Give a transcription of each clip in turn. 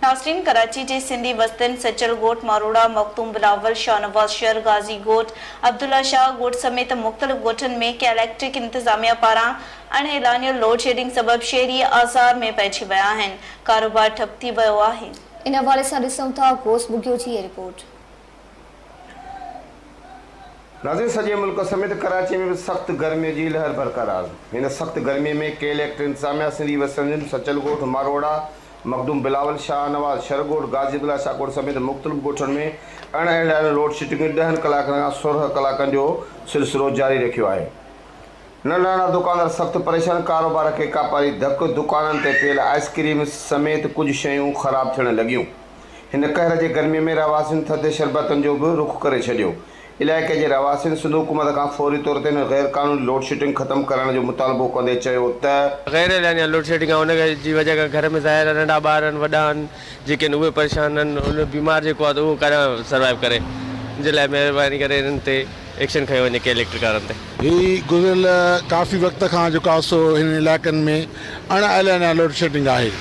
नाज़रीन, कराची जे सिंधी वस्तन सचल गोट, मारोड़ा, मखदूम बिलावल, शाहनवाज शहर, गाजी गोट, अब्दुल्ला शाह गोट समेत मुख्तलिफ गोठन में इलेक्ट्रिक इंतजामिया पारा अणएलानियल लोड शेडिंग सबब शहरी आज़ार में पइजी विया आहिनि। कारोबार ठप थी वियो आहे। इन हवाले से ॾिसूं था घोष बुगियो जी रिपोर्ट। नाज़रीन, सॼे मुल्क समेत कराची में भी सख्त गर्मी जी लहर बरकरार। इन सख्त गर्मी में के इलेक्ट्रिक इंतजामिया सिंधी वसंद सचल गोठ, मारोड़ा, मखदूम बिलावल, शाहनवाज शरगोट, गाजी अब्दुल्ला शाह गोट समेत मुख्तलिफ गोठन में अणएलानियल लोड शेडिंग 10 कलाकनि खां 16 कलाकनि जो सिलसिलो जारी रखियो आहे। नंढा दुकानदार सख्त परेशान। कारोबार के कापारी धक। दुकाननि ते पियल आइसक्रीम समेत कुछ शयूं ख़राब थियण लॻियूं। हिन कहर जे गर्मी में रवासिन थधे शरबतनि जो भी रुख करे छॾियो। इलाइक़े जे रवासिन सिंध हुकूमत खां फौरी तौर ते गैर कानूनी लोड शेडिंग ख़त्म करण जो मुतालबो कंदे चयो त गैर एलानिया लोड शेडिंग उन जी वजह खां घर में ज़ाहिर नंढा ॿार आहिनि, वॾा आहिनि, जेके उहे परेशान आहिनि। उन बीमार जेको आहे उहो कान सर्वाइव करे, जे लाइ महिरबानी करे इन्हनि ते एक्शन खयो वञे के इलेक्ट्रिक वारनि ते। ही गुज़िरियल काफ़ी वक़्त खां जेको आहे सो हिन इलाइक़नि में अणएलानिया लोड शेडिंग आहे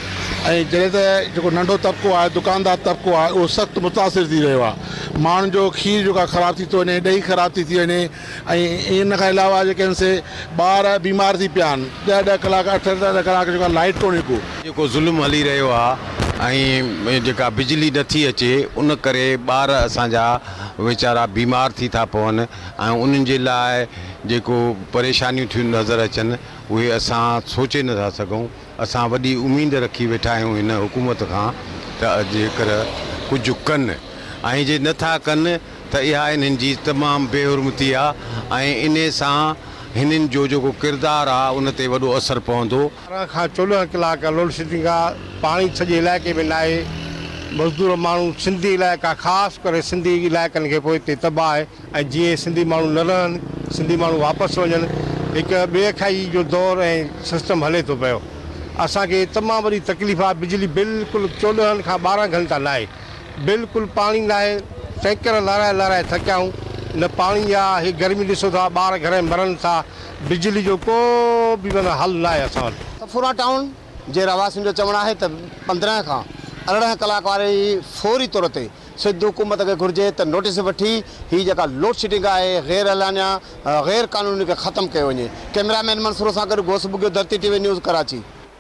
ऐं जॾहिं त जेको नंढो तबिको आहे, दुकानदार तबिको आहे, उहो सख़्तु मुतासिर थी रहियो आहे। माण्हुनि जो खीर जेको आहे ख़राब थी थो वञे, ॾही ख़राब थी वञे ऐं इन खां अलावा जेके आहिनि से ॿार बीमार थी पिया आहिनि। 10-10 कलाक 8-10 कलाक जेको आहे लाइट कोन्हे को जेको ज़ुल्म हली रहियो आहे ऐं जेका बिजली नथी अचे, उन करे ॿार असांजा वीचारा बीमार थी था पवनि ऐं उन्हनि जे लाइ जेको परेशानियूं थियूं नज़र अचनि उहे असां सोचे नथा सघूं। असां वॾी उमेद रखी वेठा आहियूं हिन हुकूमत खां त जेकर कुझु कनि, ऐं जे नथा कनि त इहा इन्हनि जी तमामु बेहुरमती आहे ऐं इन सां हिननि जो जेको किरदारु आहे उन ते वॾो असरु पवंदो। 12 खां 14 कलाक लोड शेडिंग आहे। पाणी सॼे इलाइक़े में न आहे। मज़दूर माण्हू सिंधी इलाइक़ा ख़ासि करे सिंधी इलाइक़नि खे पोइ हिते तबाह आहे ऐं जीअं सिंधी माण्हू न रहनि, सिंधी माण्हू वापसि वञनि, हिकु ॿिए खाई जो दौरु ऐं सिस्टम हले थो पियो। असांखे तमामु वॾी तकलीफ़ आहे। बिजली बिल्कुलु 14 खां 12 घंटा न आहे, बिल्कुलु पाणी न आहे। टैंकर लाराए थकिया आहियूं। न पाणी आहे, हीअ गर्मी ॾिसो था, ॿार घर में मरनि था। बिजली जो को बि हल न आहे असां वटि। सफूरा टाउन जे रवासिन जो चवणु आहे त 15 खां 18 कलाक वारे फौरी तौर ते सिंध हुकूमत खे घुरिजे त नोटिस वठी हीअ जेका लोड शेडिंग आहे गैर एलानिया गैर कानूनी खे ख़त्म कयो वञे। कैमरामैन मंसूर सां गॾु घोष बुगियो, धरती TV न्यूज़, कराची।